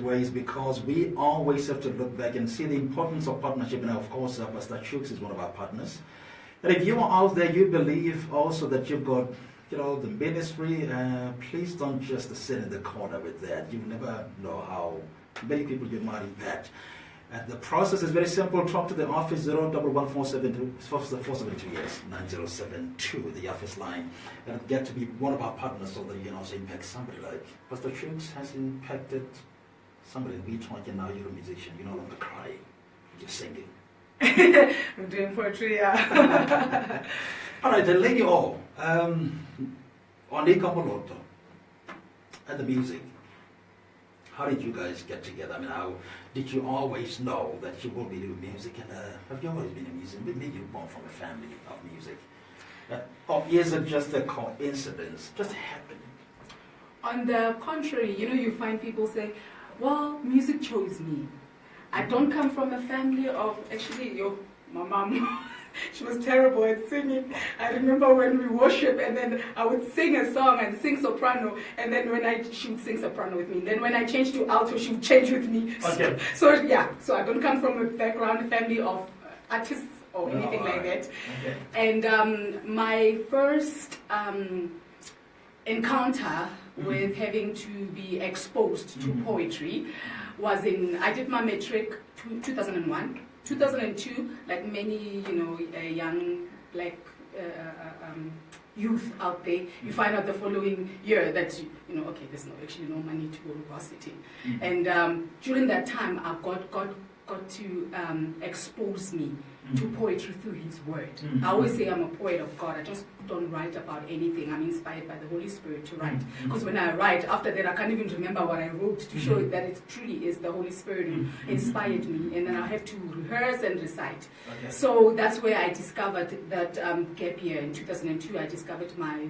way is because we always have to look back and see the importance of partnership. And of course, Pastor Chooks is one of our partners. And if you are out there, you believe also that you've got, the ministry, please don't just sit in the corner with that. You never know how many people you might impact. And the process is very simple. Talk to the office, 011472472, yes, 9072, the office line. And get to be one of our partners so that you can also impact somebody like Pastor Chooks has impacted somebody. We talking now, you're a musician, you're no longer crying, you're singing. I'm doing poetry, yeah. All right, the lady Jeanette Moloto, and the music. How did you guys get together? I mean, how did you always know that you will be doing music? And have you always been a musician? Maybe you're born from a family of music. Or is it just a coincidence? Just happened? On the contrary, you find people say, well, music chose me. I don't come from a family of, my mom, she was terrible at singing. I remember when we worship and then I would sing a song and sing soprano, and then she would sing soprano with me. And then when I changed to alto, she would change with me. Okay. So I don't come from a family of artists or anything like that. Okay. And my first encounter with having to be exposed to poetry was I did my metric 2001. 2002, like many, young black youth out there, you find out the following year that, okay, there's actually no money to go to varsity. And during that time, I got to expose me to poetry through his word. I always say I'm a poet of God. I just don't write about anything. I'm inspired by the Holy Spirit to write. Because when I write, after that, I can't even remember what I wrote to show that it truly is the Holy Spirit who inspired me. And then I have to rehearse and recite. Okay. So that's where I discovered that gap year in 2002. I discovered my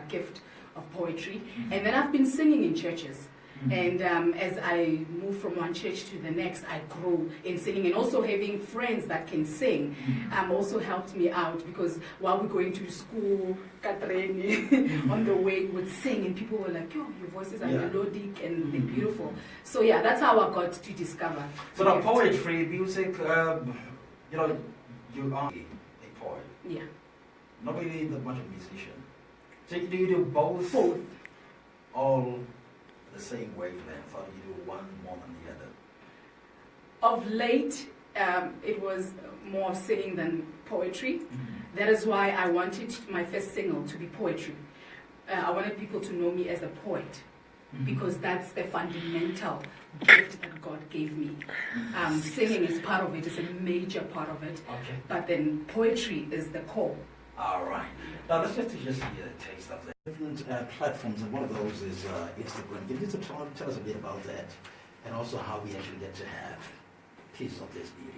gift of poetry. And then I've been singing in churches. And as I move from one church to the next, I grow in singing, and also having friends that can sing also helped me out, because while we're going to school, Katreni, on the way we would sing, and people were like, "Yo, your voices are melodic and they're beautiful." So that's how I got to discover. So the poetry, music, you are a poet. Yeah. Not really that much of a musician. So do you do both? Both. All the same wavelength, or you do one more than the other? Of late, it was more singing than poetry. That is why I wanted my first single to be poetry. I wanted people to know me as a poet, because that's the fundamental gift that God gave me. Singing is part of it, it's a major part of it. Okay. But then poetry is the core. All right. Now let's just see a taste of that. Different platforms, and one of those is Instagram. Can you just tell us a bit about that, and also how we actually get to have a piece of this beauty?